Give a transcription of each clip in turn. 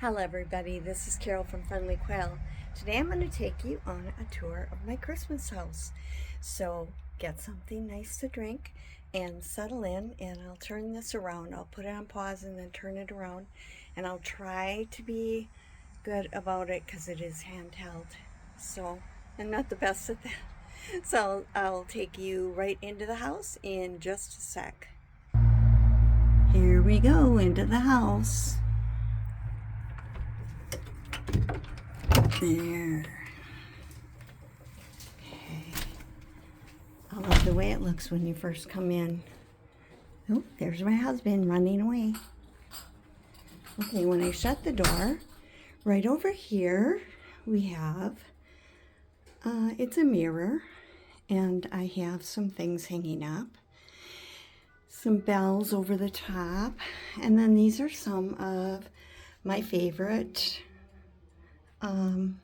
Hello everybody, this is Carol from Friendly Quail. Today I'm going to take you on a tour of my Christmas house. So get something nice to drink and settle in, and I'll turn this around. I'll put it on pause and then turn it around, and I'll try to be good about it because it is handheld. So I'm not the best at that. So I'll take you right into the house in just a sec. Here we go into the house. There. Okay. I love the way it looks when you first come in. Oh, there's my husband running away. Okay, when I shut the door, right over here we have, it's a mirror, and I have some things hanging up. Some bells over the top, and then these are some of my favorite I'm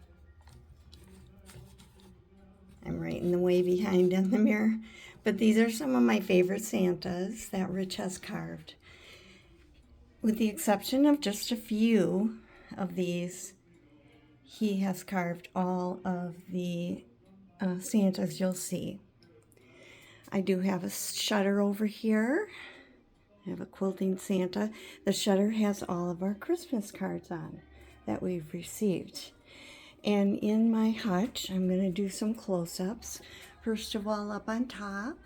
right in the way behind in the mirror. But these are some of my favorite Santas that Rich has carved. With the exception of just a few of these, he has carved all of the Santas you'll see. I do have a shutter over here. I have a quilting Santa. The shutter has all of our Christmas cards on that we've received. And in my hutch, I'm going to do some close-ups. First of all, up on top,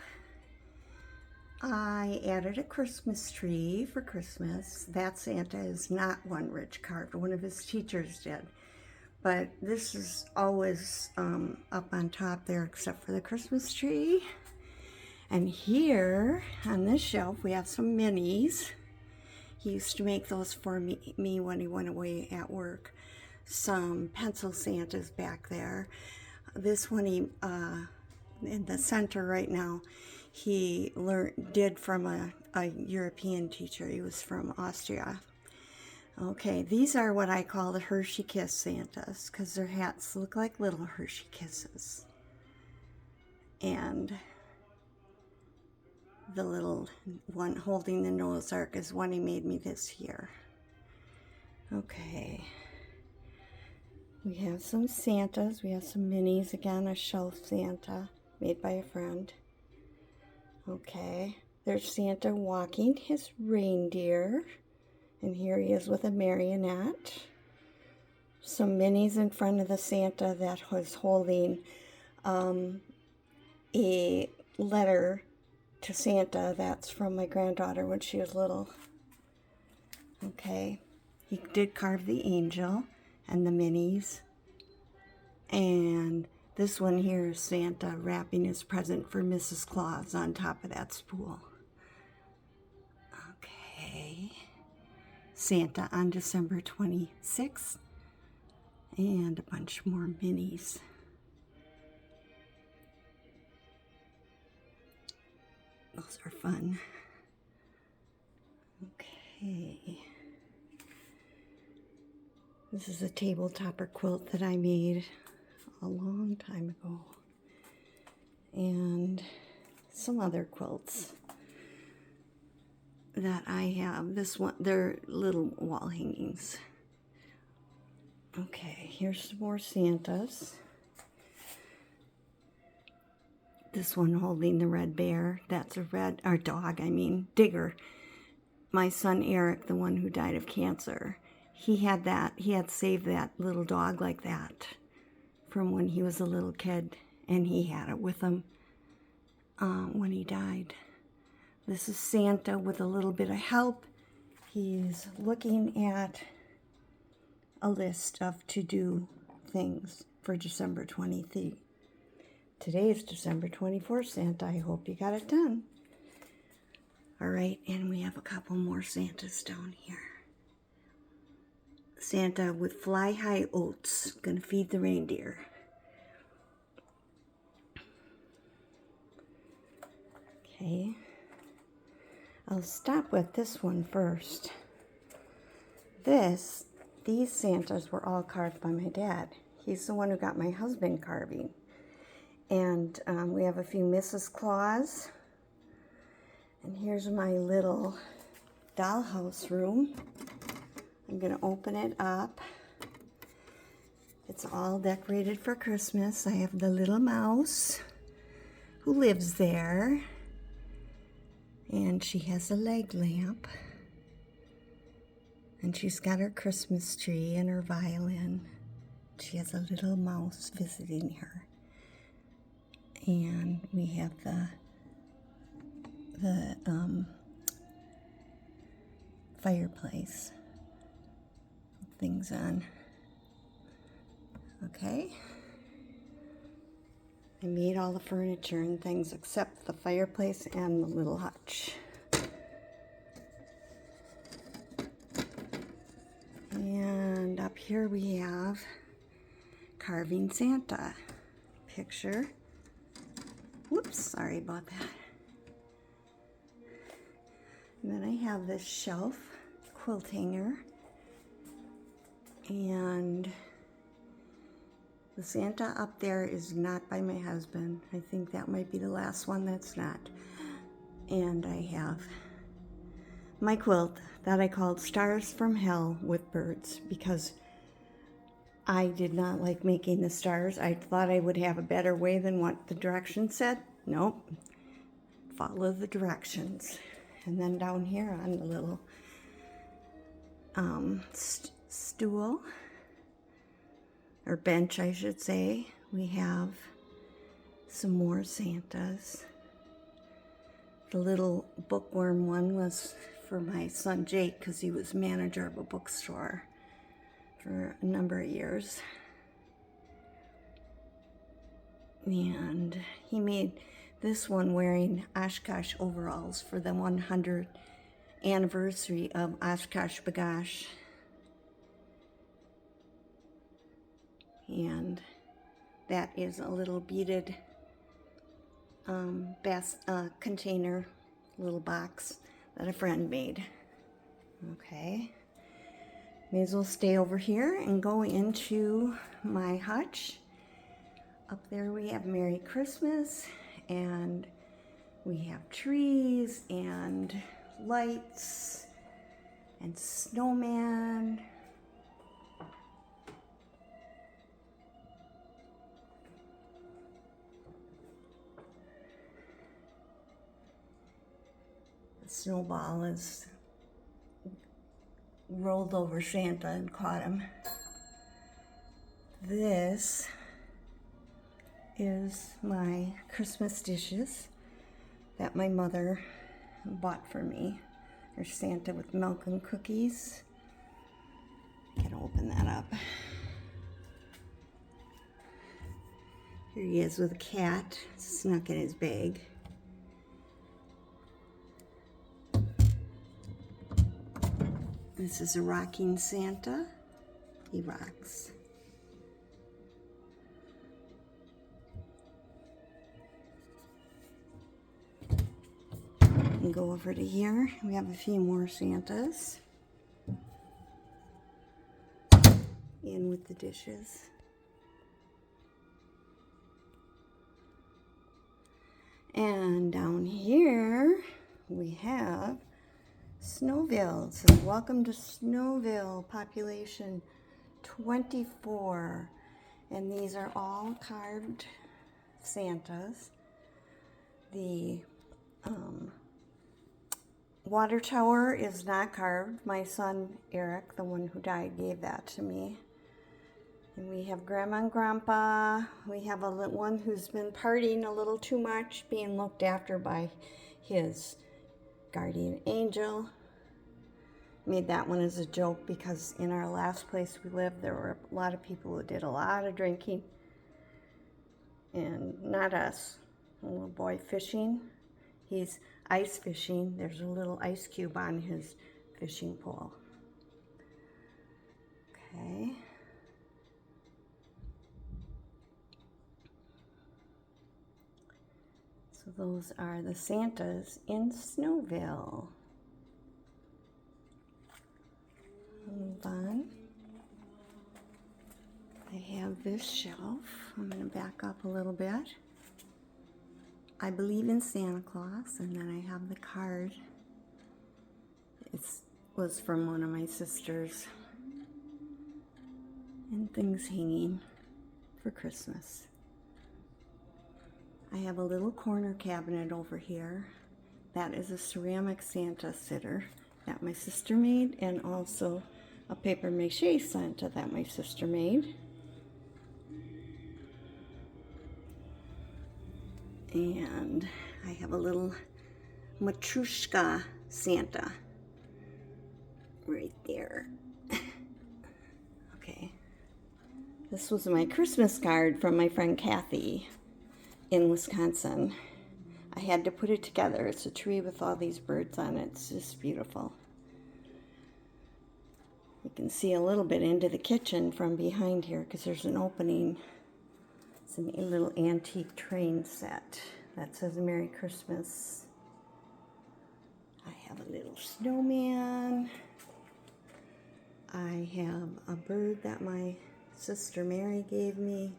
I added a Christmas tree for Christmas. That Santa is not one Rich carved. One of his teachers did. But this is always up on top there except for the Christmas tree. And here on this shelf, we have some minis. He used to make those for me when he went away at work. Some pencil Santas back there. This one, he in the center right now, he did from a European teacher. He was from Austria. Okay, these are what I call the Hershey Kiss Santas because their hats look like little Hershey Kisses. And the little one holding the Noah's Ark is one he made me this year. Okay. We have some Santas. We have some minis. Again, a shelf Santa made by a friend. Okay. There's Santa walking his reindeer. And here he is with a marionette. Some minis in front of the Santa that was holding a letter to Santa that's from my granddaughter when she was little. Okay. He did carve the angel and the minis. And this one here is Santa wrapping his present for Mrs. Claus on top of that spool. Okay. Santa on December 26th. And a bunch more minis. Those are fun. Okay. This is a table topper quilt that I made a long time ago. And some other quilts that I have. This one, they're little wall hangings. Okay, here's some more Santas. This one holding the red bear. That's a dog, Digger. My son Eric, the one who died of cancer, he had saved that little dog like that from when he was a little kid, and he had it with him when he died. This is Santa with a little bit of help. He's looking at a list of to-do things for December 23rd. Today is December 24th, Santa. I hope you got it done. All right, and we have a couple more Santas down here. Santa with fly-high oats, gonna feed the reindeer. Okay, I'll stop with this one first. These Santas were all carved by my dad. He's the one who got my husband carving. And we have a few Mrs. Claus. And here's my little dollhouse room. I'm going to open it up. It's all decorated for Christmas. I have the little mouse who lives there. And she has a leg lamp. And she's got her Christmas tree and her violin. She has a little mouse visiting her. And we have the fireplace with things on. Okay. I made all the furniture and things except the fireplace and the little hutch. And up here we have carving Santa picture. Whoops, sorry about that. And then I have this shelf quilt hanger. And the Santa up there is not by my husband. I think that might be the last one that's not. And I have my quilt that I called Stars from Hell with Birds because I did not like making the stars. I thought I would have a better way than what the directions said. Nope. Follow the directions. And then down here on the little stool, or bench I should say, we have some more Santas. The little bookworm one was for my son Jake because he was manager of a bookstore for a number of years. And he made this one wearing Oshkosh overalls for the 100th anniversary of Oshkosh B'gosh. And that is a little beaded container, little box that a friend made. Okay, may as well stay over here and go into my hutch. Up there we have Merry Christmas, and we have trees and lights and snowman. Snowball is rolled over Santa and caught him. This is my Christmas dishes that my mother bought for me. There's Santa with milk and cookies. I gotta open that up. Here he is with a cat snuck in his bag. This is a rocking Santa. He rocks. And go over to here. We have a few more Santas. In with the dishes. And down here we have Snowville. So welcome to Snowville, population 24. And these are all carved Santas. The water tower is not carved. My son Eric, the one who died, gave that to me. And we have Grandma and Grandpa. We have one who's been partying a little too much, being looked after by his guardian angel. Made that one as a joke because in our last place we lived, there were a lot of people who did a lot of drinking. And not us. A little boy fishing. He's ice fishing. There's a little ice cube on his fishing pole. Okay. So those are the Santas in Snowville. Move on. I have this shelf. I'm going to back up a little bit. I believe in Santa Claus, and then I have the card. It was from one of my sisters and things hanging for Christmas. I have a little corner cabinet over here. That is a ceramic Santa sitter that my sister made, and also a paper mache Santa that my sister made. And I have a little Matryoshka Santa right there. Okay. This was my Christmas card from my friend Kathy in Wisconsin. I had to put it together. It's a tree with all these birds on it. It's just beautiful. You can see a little bit into the kitchen from behind here because there's an opening. It's a little antique train set that says Merry Christmas. I have a little snowman. I have a bird that my sister Mary gave me.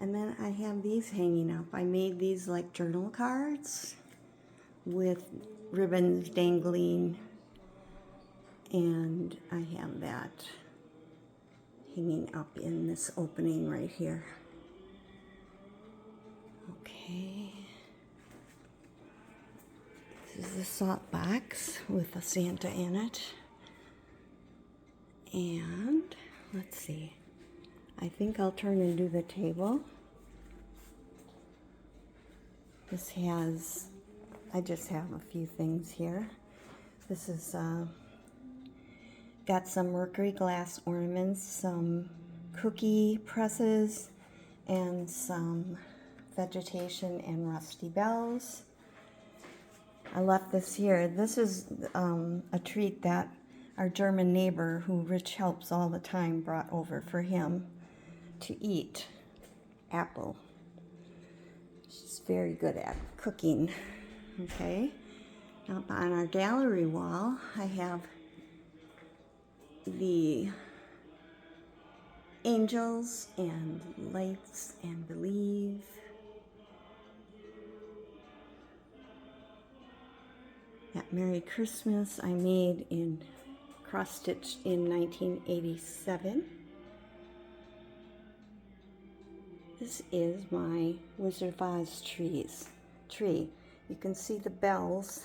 And then I have these hanging up. I made these like journal cards with ribbons dangling. And I have that hanging up in this opening right here. Okay. This is the salt box with a Santa in it. And let's see. I think I'll turn and do the table. This has, I just have a few things here. This is got some mercury glass ornaments, some cookie presses, and some vegetation and rusty bells. I left this here. This is a treat that our German neighbor, who Rich helps all the time, brought over for him to eat. Apple. She's very good at cooking. Okay. Up on our gallery wall, I have the angels and lights and believe. That Merry Christmas I made in cross-stitched in 1987. This is my Wizard of Oz tree. You can see the bells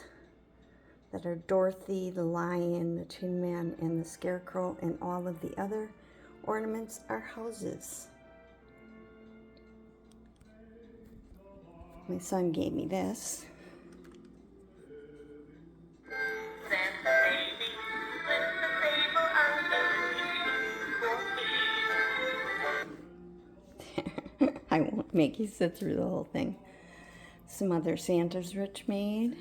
that are Dorothy, the lion, the Tin Man, and the Scarecrow, and all of the other ornaments are houses. My son gave me this. I won't make you sit through the whole thing. Some other Santas Rich made.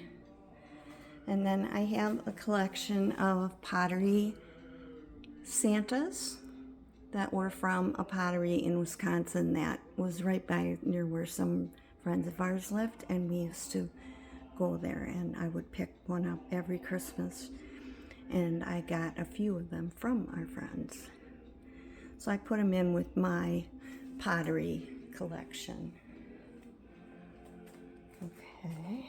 And then I have a collection of pottery Santas that were from a pottery in Wisconsin that was right by near where some friends of ours lived, and we used to go there, and I would pick one up every Christmas, and I got a few of them from our friends. So I put them in with my pottery collection. Okay.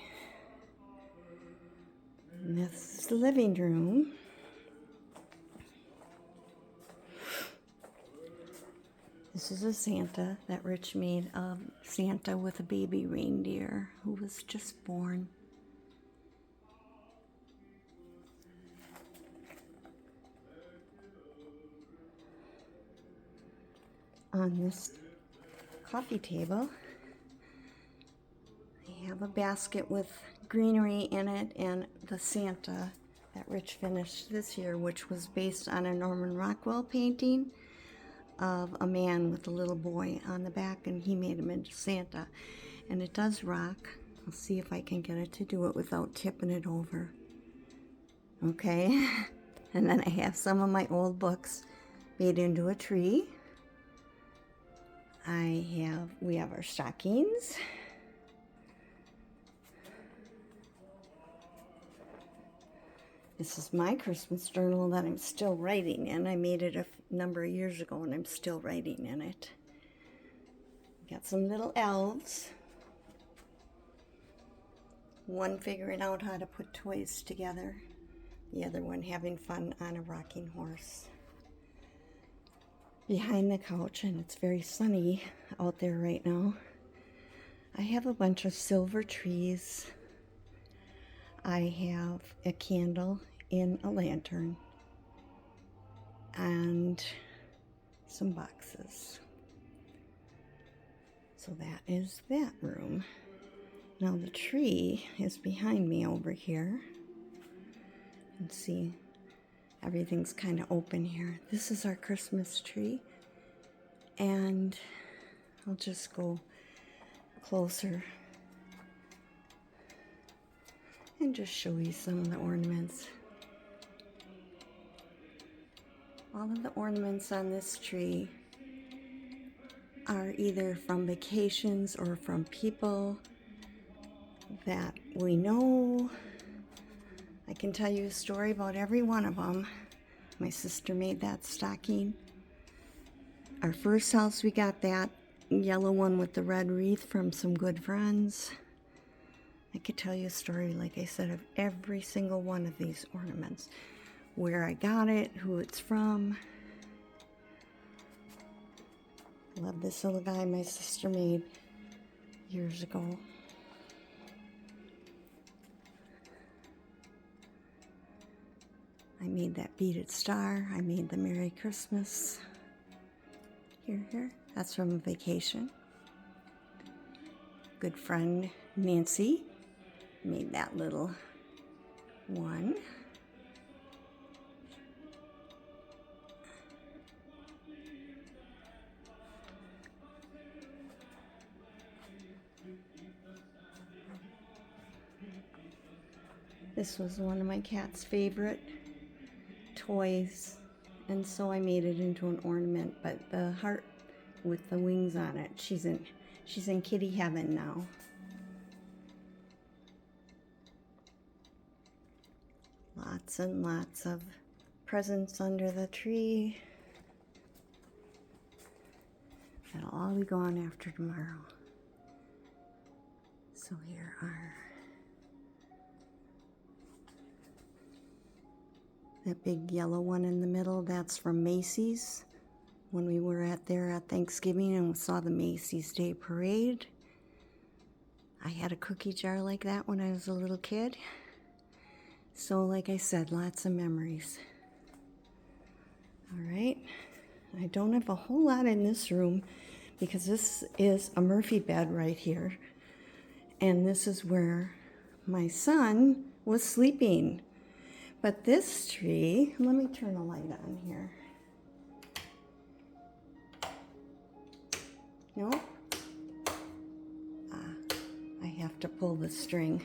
And this is the living room. This is a Santa that Rich made of Santa with a baby reindeer who was just born. On this coffee table, I have a basket with greenery in it and the Santa that Rich finished this year, which was based on a Norman Rockwell painting of a man with a little boy on the back, and he made him into Santa. And it does rock. I'll see if I can get it to do it without tipping it over. Okay. And then I have some of my old books made into a tree. We have our stockings. This is my Christmas journal that I'm still writing in. I made it a number of years ago and I'm still writing in it. Got some little elves. One figuring out how to put toys together. The other one having fun on a rocking horse. behind the couch, and it's very sunny out there right now. I have a bunch of silver trees. I have a candle in a lantern and some boxes. So that is that room. Now the tree is behind me over here. And see, everything's kind of open here. This is our Christmas tree. And I'll just go closer and just show you some of the ornaments. All of the ornaments on this tree are either from vacations or from people that we know. I can tell you a story about every one of them. My sister made that stocking. Our first house, we got that yellow one with the red wreath from some good friends. I could tell you a story, like I said, of every single one of these ornaments. Where I got it, who it's from. I love this little guy my sister made years ago. I made that beaded star. I made the Merry Christmas. Here. That's from a vacation. Good friend Nancy made that little one. This was one of my cat's favorite toys, and so I made it into an ornament, but the heart with the wings on it, she's in kitty heaven now. Lots and lots of presents under the tree. That'll all be gone after tomorrow. So here are that big yellow one in the middle. That's from Macy's. When we were there at Thanksgiving and saw the Macy's Day Parade. I had a cookie jar like that when I was a little kid. So like I said, lots of memories. All right, I don't have a whole lot in this room because this is a Murphy bed right here. And this is where my son was sleeping. But this tree, let me turn the light on here. No? I have to pull the string.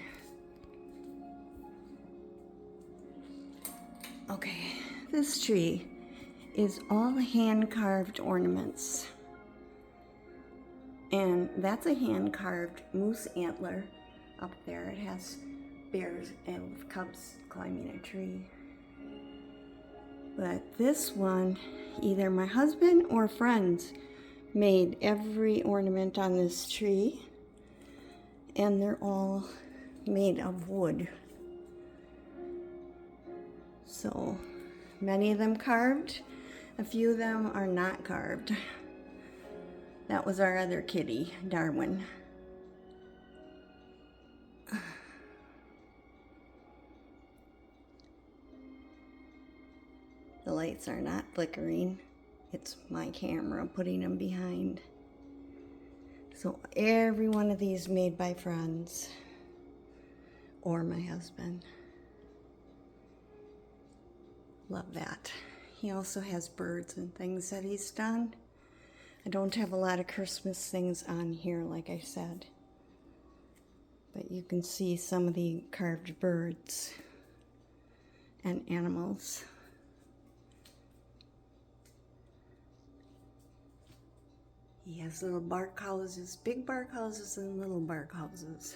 Okay, this tree is all hand-carved ornaments. And that's a hand-carved moose antler up there. It has bears and cubs climbing a tree. But this one, either my husband or friends made every ornament on this tree, and they're all made of wood. So many of them carved, a few of them are not carved. That was our other kitty, Darwin. The lights are not flickering. It's my camera putting them behind. So every one of these made by friends or my husband. Love that. He also has birds and things that he's done. I don't have a lot of Christmas things on here, like I said. But you can see some of the carved birds and animals. He has little bark houses, big bark houses, and little bark houses.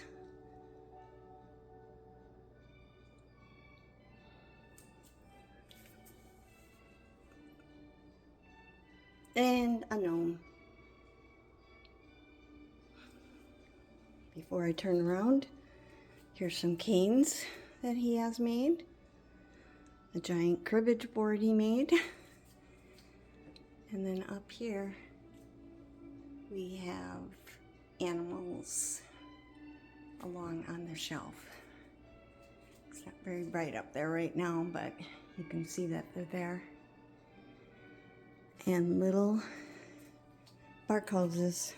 And a gnome. Before I turn around, here's some canes that he has made. A giant cribbage board he made. And then up here we have animals along on the shelf. It's not very bright up there right now, but you can see that they're there. And little bark hoses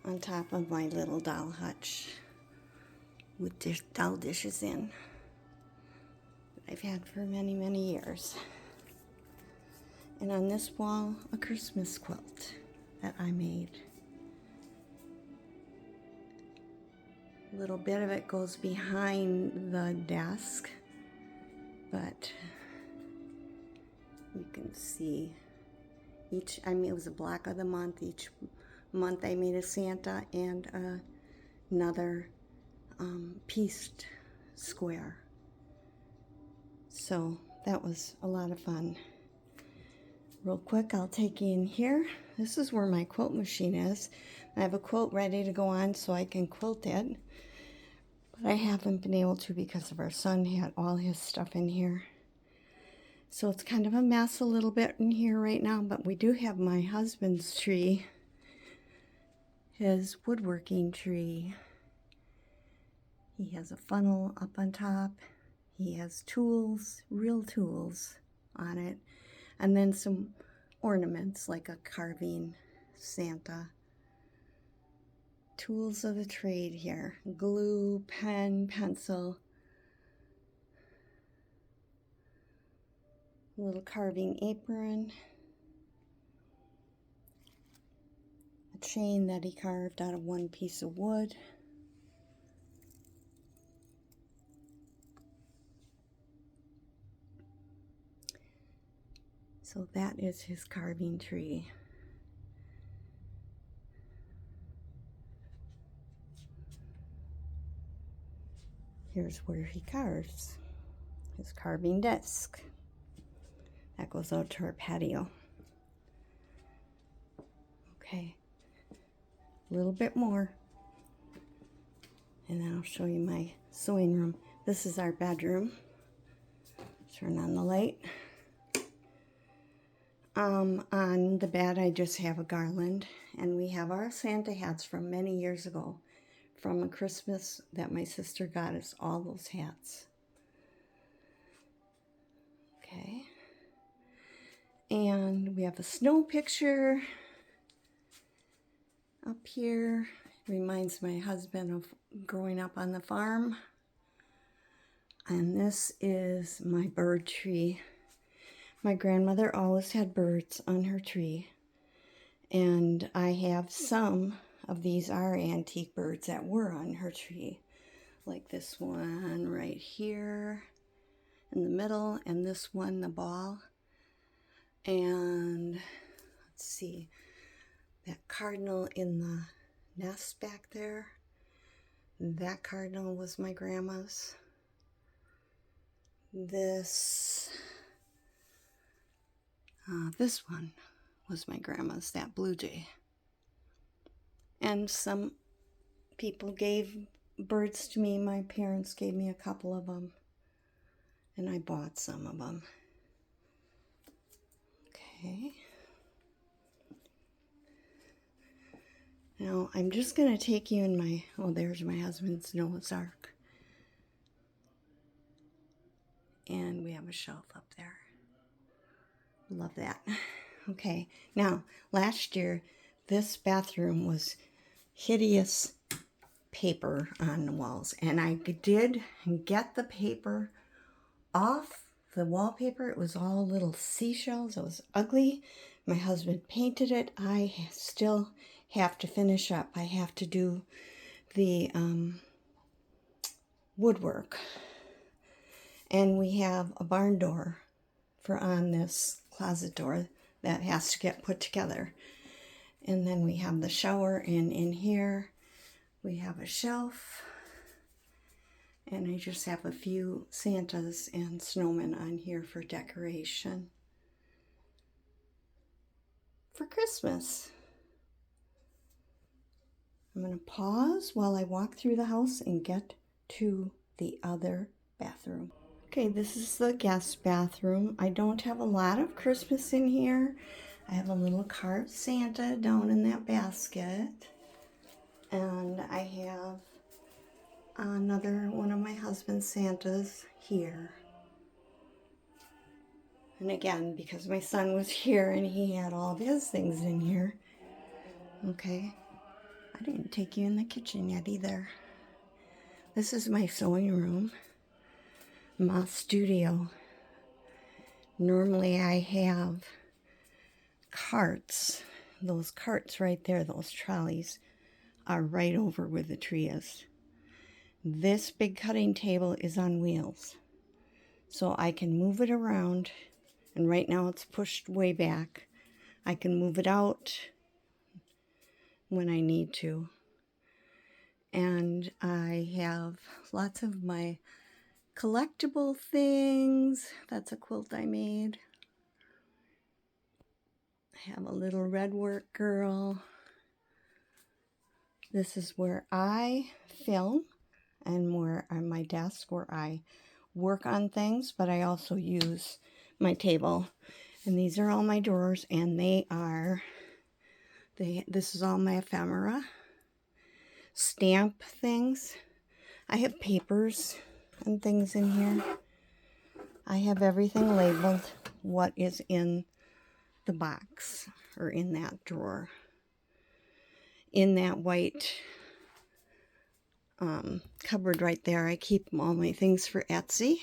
on top of my little doll hutch with doll dishes in that I've had for many, many years. And on this wall, a Christmas quilt that I made. A little bit of it goes behind the desk, but you can see it was a block of the month. Each month I made a Santa and another pieced square. So that was a lot of fun. Real quick, I'll take you in here. This is where my quilt machine is. I have a quilt ready to go on so I can quilt it. But I haven't been able to because of our son had all his stuff in here. So it's kind of a mess a little bit in here right now, but we do have my husband's tree, his woodworking tree. He has a funnel up on top. He has tools, real tools on it, and then some ornaments like a carving Santa. Tools of the trade here: glue, pen, pencil, a little carving apron, a chain that he carved out of one piece of wood, so that is his carving tree. Here's where he carves. His carving desk. That goes out to our patio. Okay, a little bit more. And then I'll show you my sewing room. This is our bedroom. Turn on the light. On the bed I just have a garland, and we have our Santa hats from many years ago, from a Christmas that my sister got us all those hats. Okay. And we have a snow picture up here. Reminds my husband of growing up on the farm. And this is my bird tree. My grandmother always had birds on her tree. And I have some of these are antique birds that were on her tree. Like this one right here in the middle, and this one, the ball. And let's see, that cardinal in the nest back there, that cardinal was my grandma's. This one was my grandma's, that blue jay. And some people gave birds to me. My parents gave me a couple of them, and I bought some of them. Okay. Now I'm just going to take you in my, oh, there's my husband's Noah's Ark. And we have a shelf up there. Love that. Okay, now last year this bathroom was hideous paper on the walls, and I did get the paper off the wallpaper. It was all little seashells. It was ugly. My husband painted it. I still have to finish up. I have to do the woodwork, and we have a barn door for on this closet door that has to get put together. And then we have the shower, and in here we have a shelf, and I just have a few Santas and snowmen on here for decoration for Christmas. I'm going to pause while I walk through the house and get to the other bathroom. Okay, this is the guest bathroom. I don't have a lot of Christmas in here. I have a little carved Santa down in that basket. And I have another one of my husband's Santas here. And again, because my son was here and he had all of his things in here. Okay, I didn't take you in the kitchen yet either. This is my sewing room, my studio. Normally I have carts. Those carts right there, those trolleys, are right over where the tree is. This big cutting table is on wheels, so I can move it around, and right now it's pushed way back. I can move it out when I need to. And I have lots of my collectible things. That's a quilt I made. I have a little red work girl. This is where I film and where on my desk where I work on things, but I also use my table. And these are all my drawers, and this is all my ephemera, stamp things. I have papers and things in here. I have everything labeled what is in the box or in that drawer. In that white cupboard right there, I keep all my things for Etsy.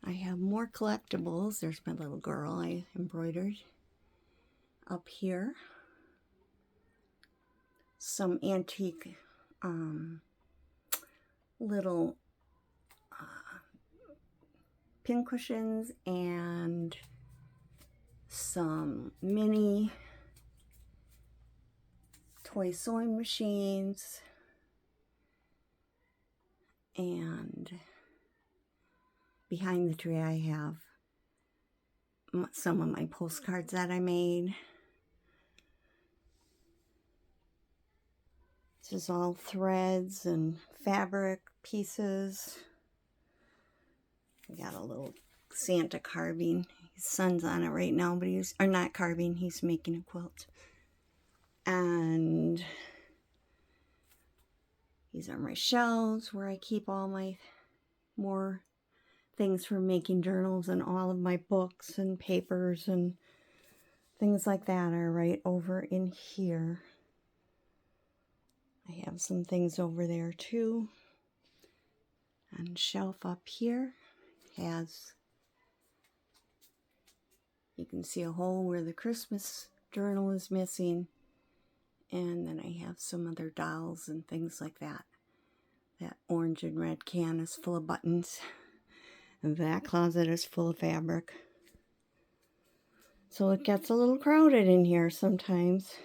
I have more collectibles. There's my little girl I embroidered up here. Some antique little pincushions and some mini toy sewing machines, and behind the tree I have some of my postcards that I made. This is all threads and fabric pieces. We got a little Santa carving. His son's on it right now, but he's not carving, he's making a quilt. And these are my shelves where I keep all my more things for making journals, and all of my books and papers and things like that are right over in here. I have some things over there too. And shelf up here has, you can see a hole where the Christmas journal is missing. And then I have some other dolls and things like that. That orange and red can is full of buttons. And that closet is full of fabric. So it gets a little crowded in here sometimes.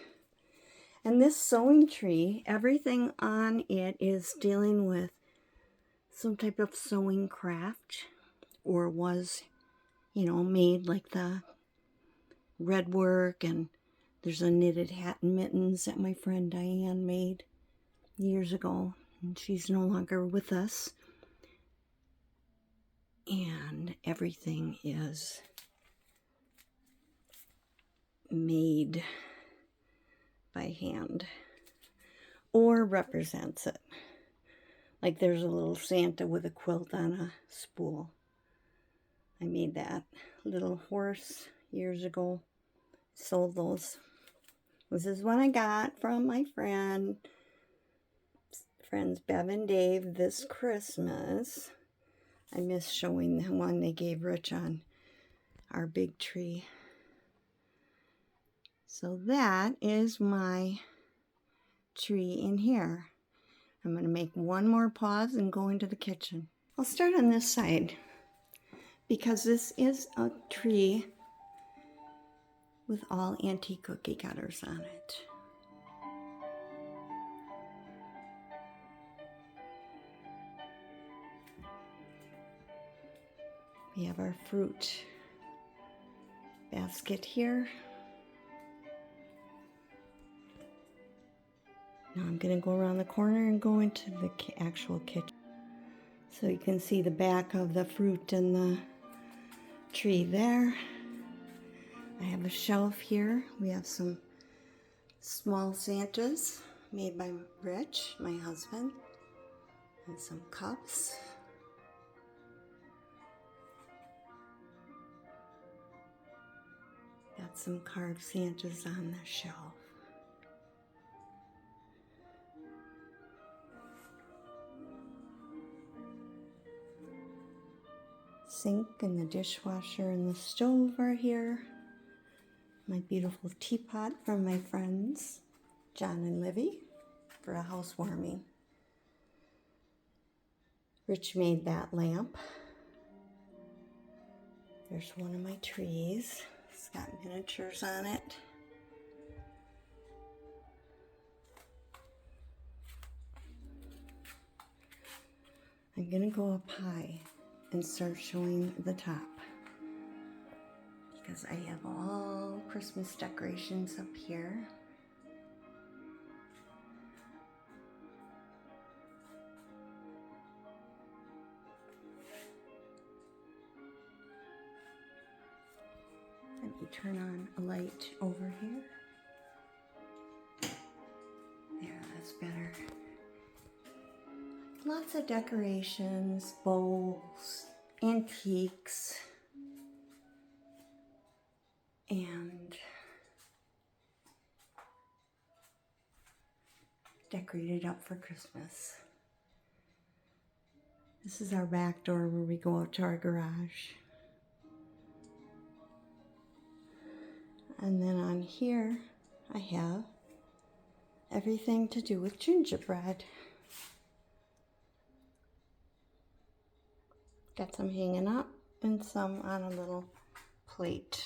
And this sewing tree, everything on it is dealing with some type of sewing craft, or was, made, like the red work, and there's a knitted hat and mittens that my friend Diane made years ago, and she's no longer with us. And everything is made by hand or represents it. Like there's a little Santa with a quilt on a spool. I made that little horse years ago. Sold those. This is one I got from my friends Bev and Dave this Christmas. I miss showing the one they gave Rich on our big tree. So that is my tree in here. I'm going to make one more pause and go into the kitchen. I'll start on this side because this is a tree with all antique cookie cutters on it. We have our fruit basket here. Now I'm going to go around the corner and go into the actual kitchen. So you can see the back of the fruit in the tree there. I have a shelf here. We have some small Santas made by Rich, my husband, and some cups. Got some carved Santas on the shelf. Sink and the dishwasher and the stove are here. My beautiful teapot from my friends, John and Livy, for a housewarming. Rich made that lamp. There's one of my trees. It's got miniatures on it. I'm gonna go up high and start showing the top, because I have all Christmas decorations up here. Let me turn on a light over here. There, that's better. Lots of decorations, bowls, antiques, and decorated up for Christmas. This is our back door where we go out to our garage. And then on here, I have everything to do with gingerbread. Got some hanging up and some on a little plate.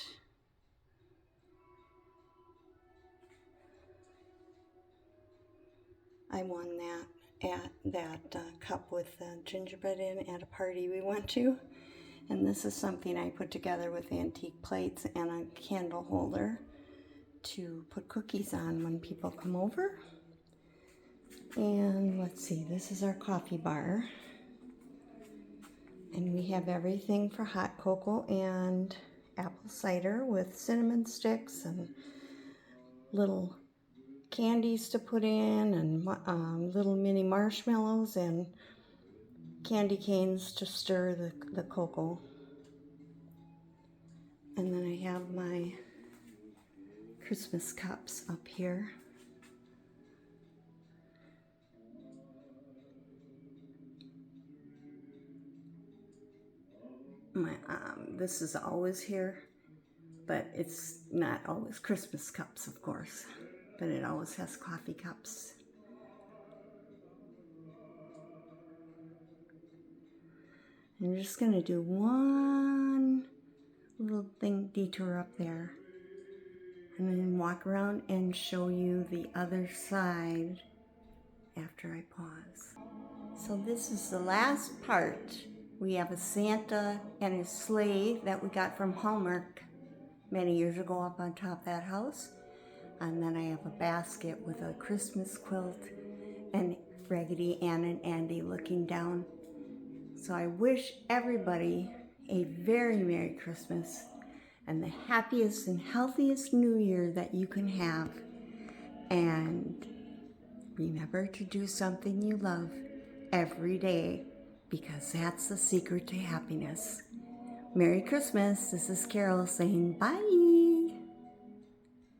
I won that cup with the gingerbread in at a party we went to. And this is something I put together with antique plates and a candle holder to put cookies on when people come over. And let's see, this is our coffee bar. And we have everything for hot cocoa and apple cider with cinnamon sticks and little candies to put in, and little mini marshmallows and candy canes to stir the cocoa. And then I have my Christmas cups up here. This is always here, but it's not always Christmas cups, of course, but it always has coffee cups. I'm just gonna do one little detour up there, and then walk around and show you the other side after I pause. So this is the last part. We have a Santa and his sleigh that we got from Hallmark many years ago up on top of that house. And then I have a basket with a Christmas quilt and Raggedy Ann and Andy looking down. So I wish everybody a very Merry Christmas and the happiest and healthiest New Year that you can have. And remember to do something you love every day, because that's the secret to happiness. Merry Christmas. This is Carol saying bye.